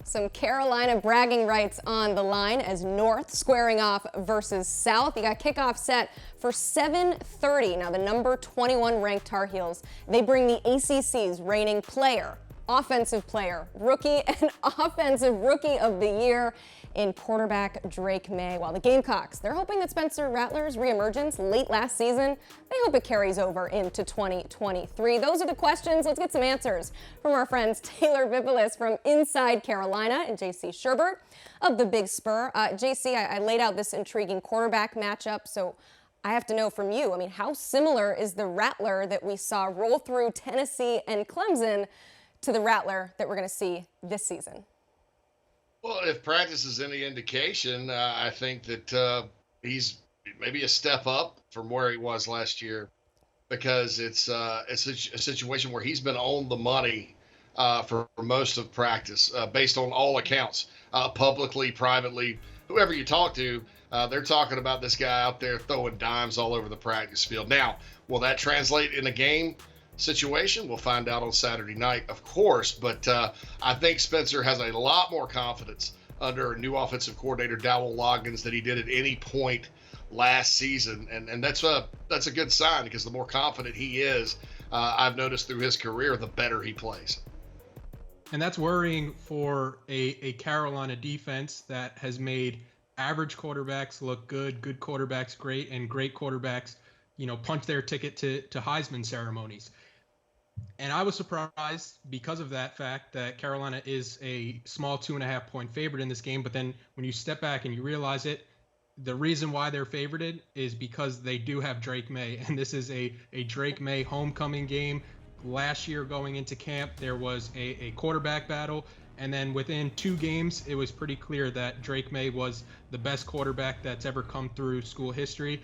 Some Carolina bragging rights on the line as North squaring off versus South. You got kickoff set for 7:30. Now the number 21 ranked Tar Heels, they bring the ACC's reigning offensive player, rookie and offensive rookie of the year in quarterback Drake May. While the Gamecocks, they're hoping that Spencer Rattler's reemergence late last season, they hope it carries over into 2023. Those are the questions. Let's get some answers from our friends Taylor Vippolis from inside Carolina and JC Shurburtt of the Big Spur. JC, I laid out this intriguing quarterback matchup, so I have to know from you, how similar is the Rattler that we saw roll through Tennessee and Clemson to the Rattler that we're going to see this season? Well, if practice is any indication, I think that he's maybe a step up from where he was last year, because it's a situation where he's been on the money for most of practice, based on all accounts, publicly, privately, whoever you talk to, they're talking about this guy out there throwing dimes all over the practice field. Now, will that translate in a game situation? We'll find out on Saturday night, of course, but I think Spencer has a lot more confidence under a new offensive coordinator, Dowell Loggins, than he did at any point last season, and that's a good sign, because the more confident he is, I've noticed through his career, the better he plays. And that's worrying for a Carolina defense that has made average quarterbacks look good quarterbacks great, and great quarterbacks, punch their ticket to Heisman ceremonies. And I was surprised because of that fact that Carolina is a small 2.5-point favorite in this game. But then when you step back and you realize it, the reason why they're favorited is because they do have Drake May. And this is a Drake May homecoming game. Last year going into camp, there was a quarterback battle. And then within 2 games, it was pretty clear that Drake May was the best quarterback that's ever come through school history.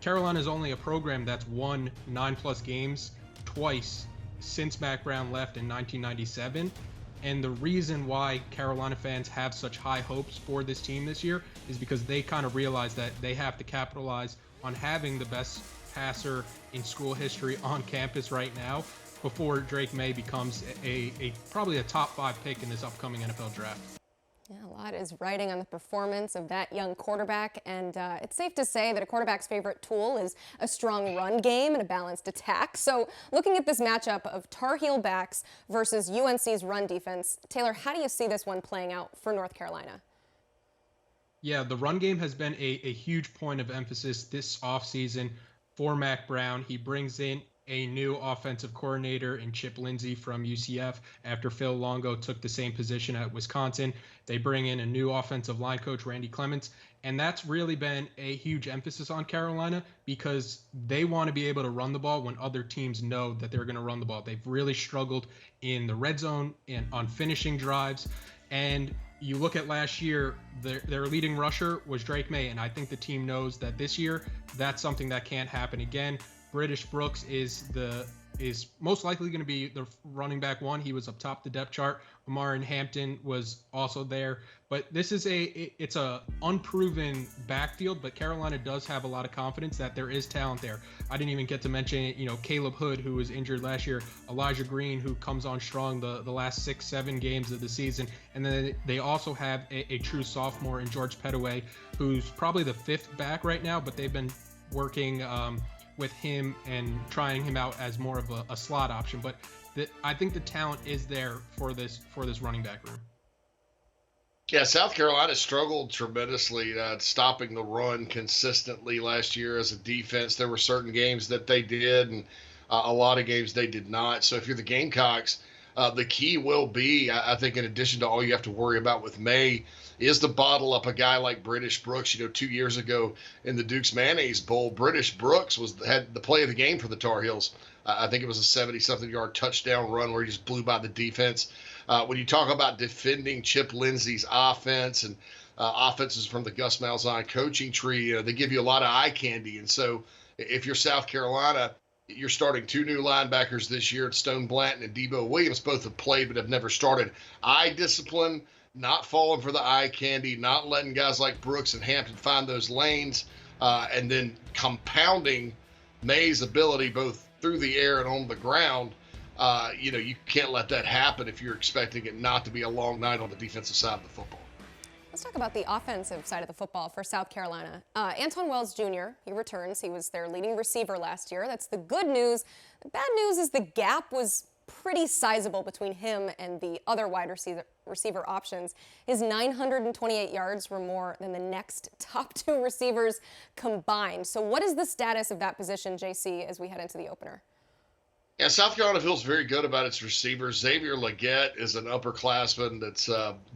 Carolina is only a program that's won 9+ games twice since Mack Brown left in 1997. And the reason why Carolina fans have such high hopes for this team this year is because they kind of realize that they have to capitalize on having the best passer in school history on campus right now before Drake May becomes probably a top 5 pick in this upcoming NFL draft. Yeah, a lot is riding on the performance of that young quarterback, and it's safe to say that a quarterback's favorite tool is a strong run game and a balanced attack. So looking at this matchup of Tar Heel backs versus UNC's run defense, Taylor, how do you see this one playing out for North Carolina? Yeah, the run game has been a huge point of emphasis this offseason for Mack Brown. He brings in a new offensive coordinator in Chip Lindsey from UCF after Phil Longo took the same position at Wisconsin. They bring in a new offensive line coach, Randy Clements, and that's really been a huge emphasis on Carolina because they want to be able to run the ball when other teams know that they're going to run the ball. They've really struggled in the red zone and on finishing drives. And you look at last year, their leading rusher was Drake May, and I think the team knows that this year that's something that can't happen again. British Brooks is most likely going to be the running back 1. He was up top the depth chart. Omarion Hampton was also there. But this is it's a unproven backfield, but Carolina does have a lot of confidence that there is talent there. I didn't even get to mention, Caleb Hood, who was injured last year, Elijah Green, who comes on strong the last 6-7 games of the season. And then they also have a true sophomore in George Pettaway, who's probably the 5th back right now, but they've been working with him and trying him out as more of a slot option. But I think the talent is there for this running back room. Yeah, South Carolina struggled tremendously stopping the run consistently last year as a defense. There were certain games that they did, and a lot of games they did not. So if you're the Gamecocks, the key will be, I think, in addition to all you have to worry about with May, is to bottle up a guy like British Brooks. 2 years ago in the Duke's Mayonnaise Bowl, British Brooks had the play of the game for the Tar Heels. I think it was a 70-something yard touchdown run where he just blew by the defense. When you talk about defending Chip Lindsey's offense and offenses from the Gus Malzahn coaching tree, they give you a lot of eye candy. And so if you're South Carolina, you're starting 2 new linebackers this year, Stone Blanton and Debo Williams. Both have played but have never started. Eye discipline, not falling for the eye candy, not letting guys like Brooks and Hampton find those lanes, and then compounding May's ability both through the air and on the ground You can't let that happen if you're expecting it not to be a long night on the defensive side of the football. Let's talk about the offensive side of the football for South Carolina. Antoine Wells Jr., he returns. He was their leading receiver last year. That's the good news. The bad news is the gap was pretty sizable between him and the other wide receiver options. His 928 yards were more than the next top two receivers combined. So what is the status of that position, JC, as we head into the opener? Yeah, South Carolina feels very good about its receivers. Xavier Leggett is an upperclassman that's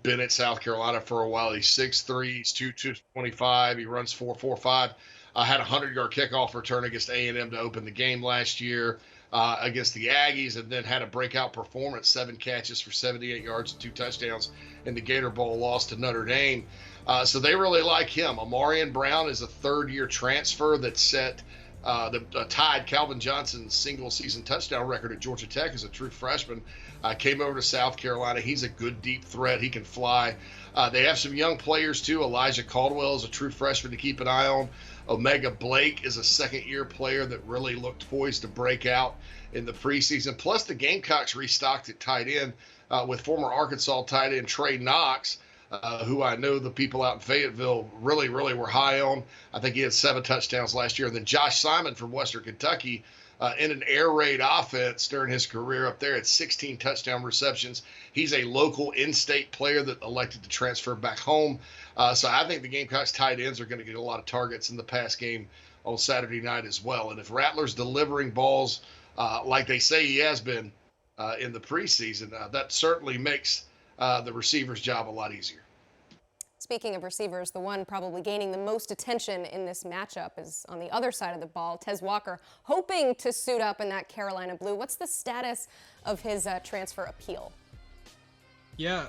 been at South Carolina for a while. He's 6'3", he's 225, he runs 4.45. Had a 100-yard kickoff return against A&M to open the game last year against the Aggies, and then had a breakout performance, 7 catches for 78 yards and 2 touchdowns in the Gator Bowl loss to Notre Dame. So they really like him. Amarian Brown is a third-year transfer that set tied Calvin Johnson's single-season touchdown record at Georgia Tech as a true freshman. Came over to South Carolina. He's a good deep threat. He can fly. They have some young players, too. Elijah Caldwell is a true freshman to keep an eye on. Omega Blake is a second-year player that really looked poised to break out in the preseason. Plus, the Gamecocks restocked at tight end with former Arkansas tight end Trey Knox, who I know the people out in Fayetteville really, really were high on. I think he had 7 touchdowns last year. And then Josh Simon from Western Kentucky in an air raid offense during his career up there at 16 touchdown receptions. He's a local in-state player that elected to transfer back home. So I think the Gamecocks tight ends are going to get a lot of targets in the pass game on Saturday night as well. And if Rattler's delivering balls like they say he has been in the preseason, that certainly makes the receiver's job a lot easier. Speaking of receivers, the one probably gaining the most attention in this matchup is on the other side of the ball, Tez Walker, hoping to suit up in that Carolina blue. What's the status of his transfer appeal? Yeah,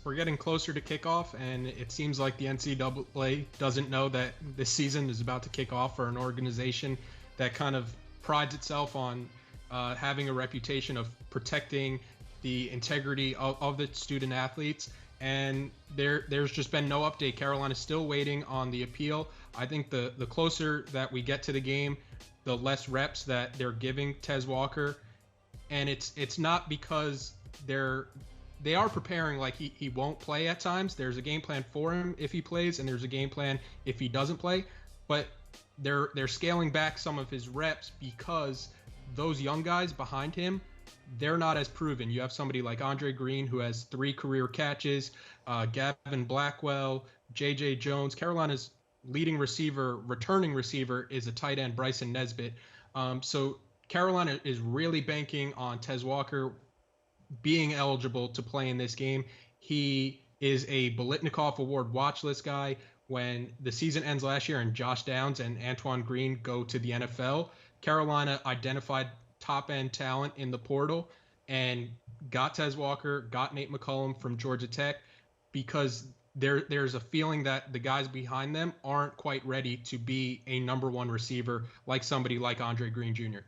we're getting closer to kickoff, and it seems like the NCAA doesn't know that this season is about to kick off for an organization that kind of prides itself on having a reputation of protecting the integrity of the student athletes. And there's just been no update. Carolina's still waiting on the appeal. I think the closer that we get to the game, the less reps that they're giving Tez Walker. And it's not because they are preparing like he won't play at times. There's a game plan for him if he plays, and there's a game plan if he doesn't play. But they're scaling back some of his reps because those young guys behind him, they're not as proven. You have somebody like Andre Green, who has 3 career catches, Gavin Blackwell, J.J. Jones. Carolina's leading receiver, returning receiver, is a tight end, Bryson Nesbitt. So Carolina is really banking on Tez Walker being eligible to play in this game. He is a Biletnikoff Award watch list guy. When the season ends last year and Josh Downs and Antoine Green go to the NFL, Carolina identified top-end talent in the portal and got Tez Walker, got Nate McCullum from Georgia Tech, because there's a feeling that the guys behind them aren't quite ready to be a number 1 receiver like somebody like Andre Green Jr.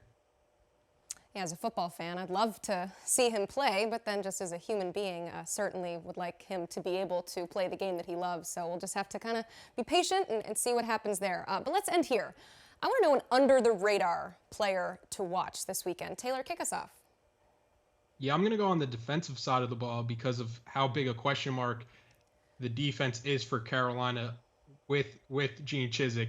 Yeah, as a football fan, I'd love to see him play, but then just as a human being, certainly would like him to be able to play the game that he loves. So we'll just have to kind of be patient and see what happens there. But let's end here. I want to know an under-the-radar player to watch this weekend. Taylor, kick us off. Yeah, I'm going to go on the defensive side of the ball because of how big a question mark the defense is for Carolina with Gene Chizik.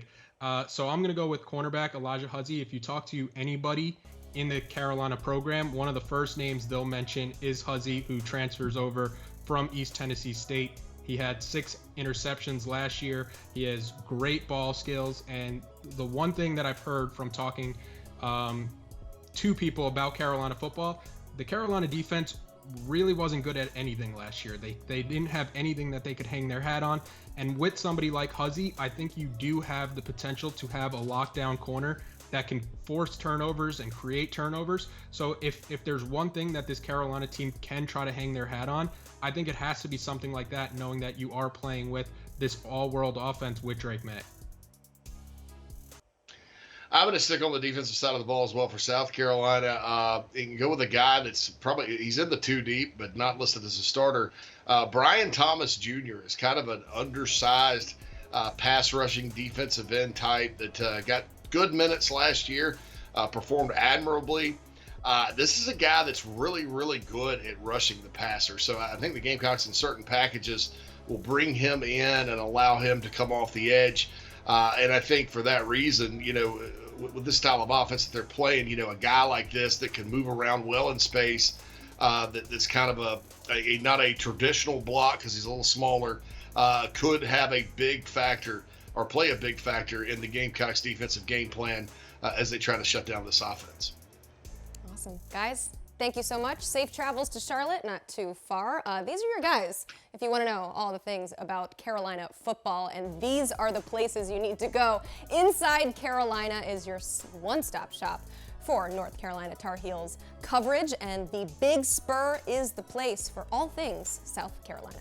So I'm going to go with cornerback Elijah Huzzie. If you talk to anybody in the Carolina program, one of the first names they'll mention is Huzzie, who transfers over from East Tennessee State. He had 6 interceptions last year. He has great ball skills. And the one thing that I've heard from talking to people about Carolina football, the Carolina defense really wasn't good at anything last year. They didn't have anything that they could hang their hat on. And with somebody like Huzzie, I think you do have the potential to have a lockdown corner that can force turnovers and create turnovers. So if there's one thing that this Carolina team can try to hang their hat on, I think it has to be something like that, knowing that you are playing with this all-world offense with Drake May. I'm going to stick on the defensive side of the ball as well for South Carolina. You can go with a guy that's he's in the 2 deep, but not listed as a starter. Brian Thomas Jr. is kind of an undersized pass rushing defensive end type that got good minutes last year, performed admirably. This is a guy that's really, really good at rushing the passer. So I think the Gamecocks in certain packages will bring him in and allow him to come off the edge. And I think for that reason, with this style of offense that they're playing, a guy like this that can move around well in space, that's kind of a not a traditional block because he's a little smaller, could have a big factor or play a big factor in the Gamecocks defensive game plan as they try to shut down this offense. Awesome. Guys, thank you so much. Safe travels to Charlotte, not too far. These are your guys if you want to know all the things about Carolina football, and these are the places you need to go. Inside Carolina is your one-stop shop for North Carolina Tar Heels coverage, and the Big Spur is the place for all things South Carolina.